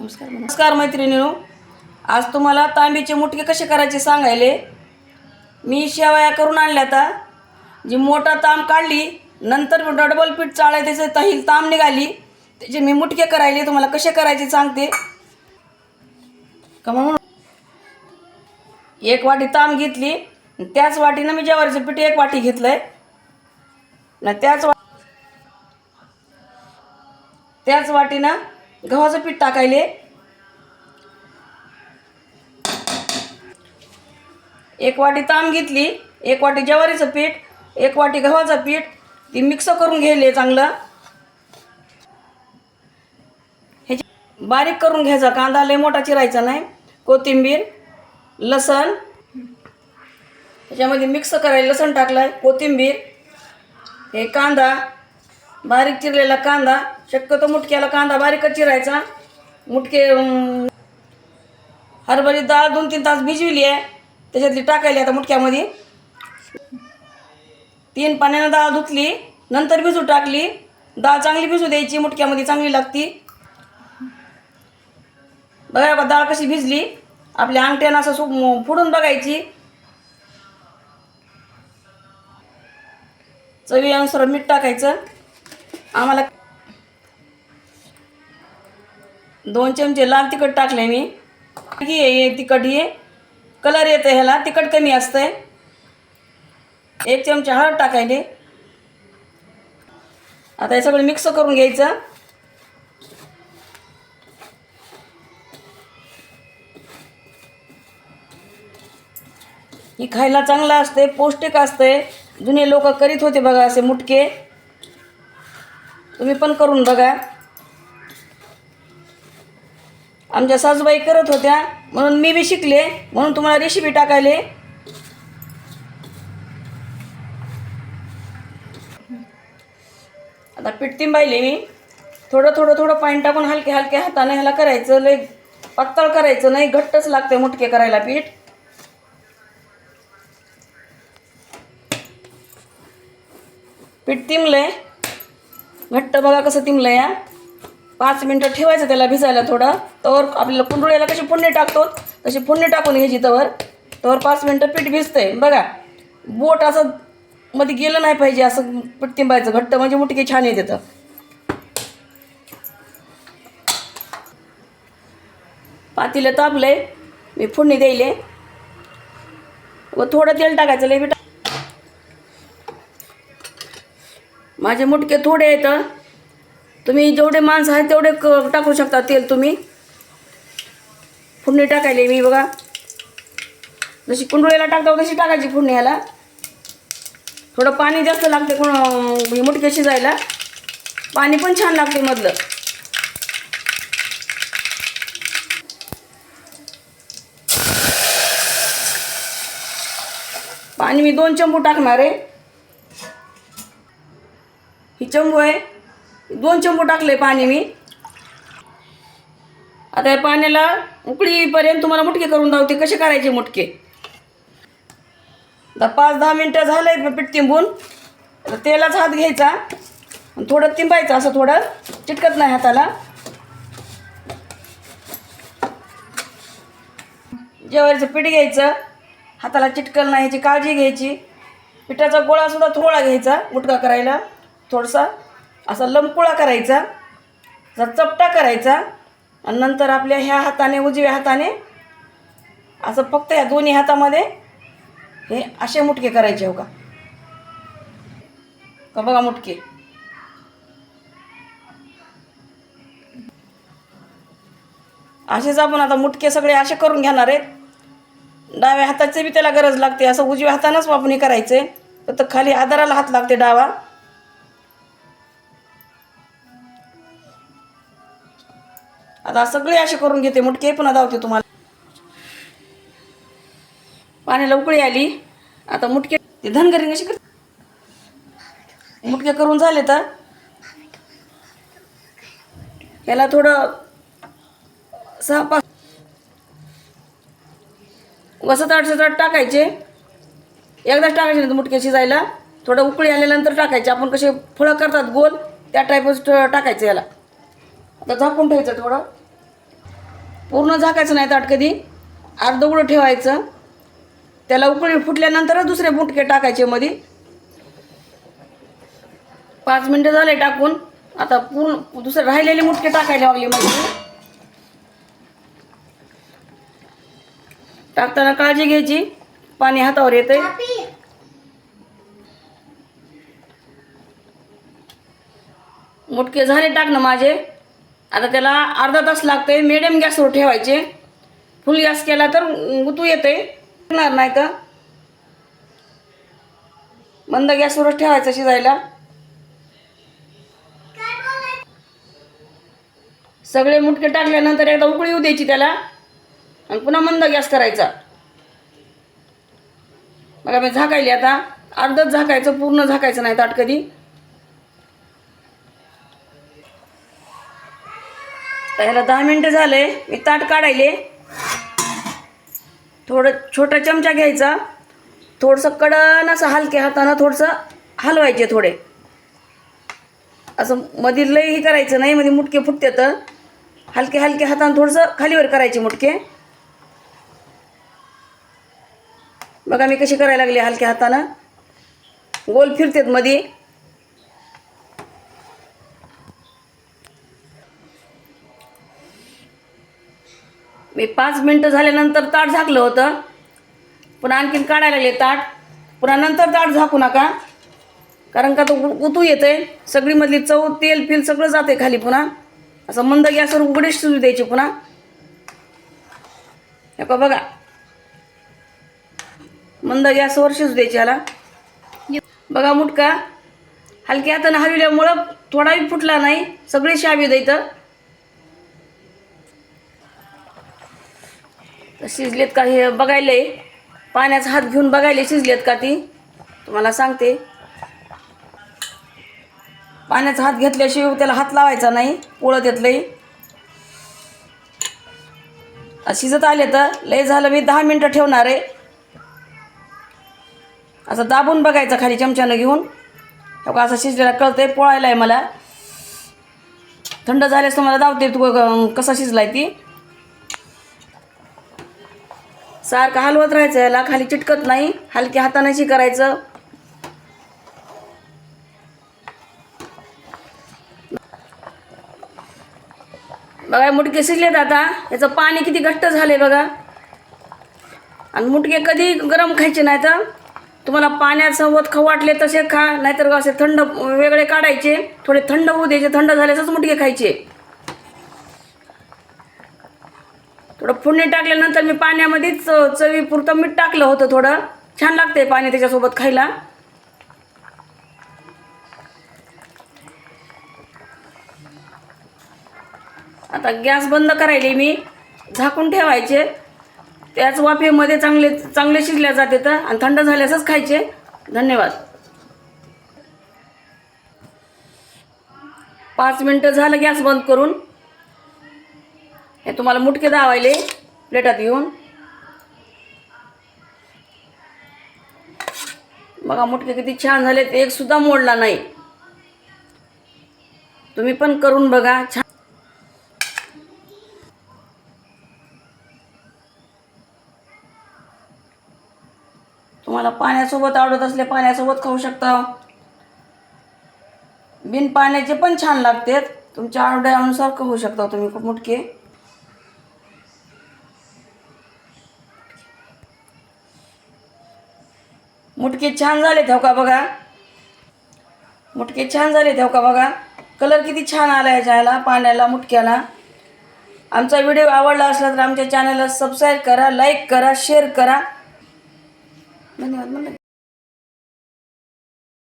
नमस्कार मैत्रिणींनो, आज तुम्हाला तांबीचे मुटके कसे करायचे सांगायले. मी शेवया करून आणल्या. आता जी मोठा तांब काढली, नंतर डबल पीठ चाळाय त्याचं तहील तांब निघाली, त्याचे मी मुटके करायले. तुम्हाला कसे करायचे सांगते. का म्हणून एक वाटी तांब घेतली, त्याच वाटीनं मी ज्वारीचं पीठ एक वाटी घेतलंय ना, त्याच वाटीनं गव्हाचं पीठ टाकायले. एक वाटी तांब घेतली, एक वाटी ज्वारीचं पीठ, एक वाटी गव्हाचं पीठ, ती मिक्स करून घ्यायले चांगलं. ह्याची बारीक करून घ्यायचा. कांदा लय मोठा चिरायचा नाही, कोथिंबीर, लसण ह्याच्यामध्ये मिक्स करायला. लसण टाकलाय, कोथिंबीर, हे कांदा, बारीक चिरलेला कांदा. शक्यतो मुटक्याला कांदा बारीकच चिरायचा. मुटके हरभरी डाळ 2-3 तास भिजविली आहे, त्याच्यातली टाकायली आता मुटक्यामध्ये. 3 पाण्यानं डाळ धुतली, नंतर भिजू टाकली. डाळ चांगली भिजू द्यायची, मुटक्यामध्ये चांगली लागती. बघा बघा डाळ कशी भिजली. आपल्या अंगठ्यानं असं फोडून बघायची. चवीनुसार मीठ टाकायचं. आम्हाला 2 चमचे लाल तिखट टाकले मी. तिखट हे कलर येतं, ह्याला तिखट कमी असतंय. 1 चमचा हळद टाकायले. आता हे सगळं मिक्स करून घ्यायचं. ही खायला चांगलं असते, पौष्टिक असते. जुने लोक करीत होते बघा असे मुटके. तुम्ही पण करून बघा. आमच्या सासूबाई करत होत्या, म्हणून मी बी शिकले, म्हणून तुम्हाला रेसिपी टाकायले. आता पीठ तिंबायले मी. थोडं पाणी टाकून हलक्या हाताने ह्याला करायचं. लय पातळ करायचं नाही, घट्टच लागते मुटके करायला पीठ. पीठ तिंबलंय घट्ट, बघा कसं तिंबलंय. 5 मिनटं ठेवायचं त्याला भिजायला थोडं. तवर आपल्याला कुंडुळ्याला कशी फोडणी टाकतो तशी फोडणी टाकून घ्यायची. तवर 5 मिनटं पीठ भिजतंय. बघा बोट असं मध्ये गेलं नाही पाहिजे, असं पीठ तिंबायचं घट्ट, म्हणजे मुटके छान येतात. पातेलं तापलंय, मी फोडणी द्यायले. व थोडं तेल टाकायचं. लय बेटा माझे मुटके थोडे आहेत, तुम्ही जेवढे माणसं आहेत तेवढे टाकू शकता तेल तुम्ही. फोडणी टाकायली मी. बघा जशी कुंडुळीला टाकतो तशी टाकायची फोडणी. ह्याला थोडं पाणी जास्त लागते मुटके शिजायला. पाणी पण छान लागते मधलं. पाणी मी 2 चमचे टाकणार आहे. ही चमू आहे, 2 चमचे टाकले पाणी मी. आता या पाण्याला उकळीपर्यंत तुम्हाला मुटके करून दावते कसे करायचे मुटके. 5-10 मिनटं झाले पीठ तिंबून. तेलाच हात घ्यायचा, थोडं तिंबायचं, असं थोडं चिटकत नाही हाताला. ज्वारीचं पीठ घ्यायचं, हाताला चिटकल नाही याची काळजी घ्यायची. पिठाचा गोळा सुद्धा थोडा घ्यायचा मुटका करायला. थोडासा असा लंबकुळा करायचा, असा चपटा करायचा. आणि नंतर आपल्या ह्या हाताने, उजव्या हाताने असं फक्त या दोन्ही हातामध्ये हे असे मुटके करायचे. हो का बघा मुटके. असेच आपण आता मुटके सगळे असे करून घेणार आहेत. डाव्या हाताचे बी त्याला गरज लागते, असं उजव्या हातानंच आपण हे करायचं आहे. फक्त खाली आधाराला हात लागते डावा. आता सगळे असे करून घेते मुटके. पुन्हा दावते तुम्हाला. पाण्याला उकळी आली. आता मुटके ते धनगरी कशी मुटके करून झाले तर याला थोडं 6-5 सतत टाकायचे. एकदाच टाकायचे नाही मुटके शिजायला. थोडं उकळी आल्यानंतर टाकायचे. आपण कसे फळं करतात गोल, त्या टाईपच टाकायचं याला. आता झाकून ठेवायचं थोडं. पूर्ण झाकायचं नाही ताट कधी, अर्ध उघडं ठेवायचं. त्याला उकळी फुटल्यानंतरच दुसरे मुटके टाकायचे मध्ये. 5 मिनटं झाले टाकून. आता पूर्ण दुसरे राहिलेले मुटके टाकायला लागले मध्ये. टाकताना काळजी घ्यायची, पाणी हातावर येते. मुटके झाले टाकणं माझे. आता त्याला अर्धा तास लागते. मिडियम गॅसवर ठेवायचे. फुल गॅस केला तर गुतू येते, नाही तर मंद गॅसवरच ठेवायचं शिजायला. सगळे मुटके टाकल्यानंतर एकदा उकळी येऊ द्यायची त्याला आणि पुन्हा मंद गॅस करायचा. बघा मी झाकायली आता. अर्धच झाकायचं, पूर्ण झाकायचं नाही ताट कधी. त्याला 10 मिनटं झाले. मी ताट काढायले. थोडं छोटा चमचा घ्यायचा, थोडंसं कडन असं हलक्या हातानं थोडंसं हलवायचे थोडे. असं मध्ये लई करायचं नाही, मध्ये मुटके फुटते. तर हलक्या हलक्या हातानं थोडंसं खालीवर करायचे मुटके. बघा मी कशी करायला लागली. हलक्या हातानं गोल फिरतेत मध्ये. मी 5 मिनटं झाल्यानंतर ताट झाकलं होतं. पुन्हा आणखीन काढायला लागले ताट. पुन्हा नंतर ताट झाकू नका, कारण का तो गुतू येते. सगळी मधली चव, तेल फिल सगळं जाते खाली. पुन्हा असं मंद गॅसवर उघडीच शिजू द्यायची. पुन्हा हे का बघा, मंद गॅसवर शिजू द्यायची ह्याला. बघा मुटका हलक्या हातानं हलविल्यामुळं थोडाही फुटला नाही, सगळे शाबी द्यायचं. शिजलेत का हे बघायले, पाण्याचा हात घेऊन बघायले शिजलेत का ती, तुम्हाला सांगते. पाण्याचा हात घेतल्याशिवाय त्याला हात लावायचा नाही, पोळत येतलंय. शिजत आले तर लय झालं. मी 10 मिनटं ठेवणार आहे. असं दाबून बघायचं खाली चमच्यानं घेऊन. का असं शिजलेला कळतंय. पोळायला आहे मला. थंड झाल्यास तुम्हाला दावते तू कसा शिजलाय ती. सारखं हलवत राहायचं, याला खाली चिटकत नाही. हलक्या हातानेशी करायचं. बघा मुटके शिजलेत आता. याचं पाणी किती घट्ट झाले बघा. आणि मुटके कधी गरम खायचे नाही. तर तुम्हाला पाण्यासोबत खाऊ वाटले तसे खा, नाहीतर असे थंड वेगळे काढायचे, थोडे थंड होऊ द्यायचे. थंड झाल्यासच मुटके खायचे. थोडं फोडणी टाकल्यानंतर मी पाण्यामध्येच चवीपुरतं मीठ टाकलं होतं. थोडं छान लागते पाणी त्याच्यासोबत खायला. आता गॅस बंद करायले मी. झाकून ठेवायचे. त्याच वाफेमध्ये चांगले शिजल्या जाते तर, आणि थंड झाल्यासच खायचे. धन्यवाद. 5 मिनटं झालं गॅस बंद करून. हे तुम्हाला मुटके दावायले प्लेटात घेऊन. बघा मुटके किती छान झालेत. एक सुद्धा मोडला नाही. तुम्ही पण करून बघा. छान. तुम्हाला पाण्यासोबत आवडत असले पाण्यासोबत खाऊ शकता. बिन पाण्याचे पण छान लागतात. तुमच्या आवडीनुसार खाऊ शकता तुम्ही मुटके. मुटके छान झाले ठेव का बघा. मुटके छान झाले ठेव का बघा. कलर किती छान आला ह्याला पाण्याला, मुटक्याला. आमचा व्हिडिओ आवडला असला तर आमच्या चॅनलला सबस्क्राईब करा, लाईक करा, शेअर करा. धन्यवाद.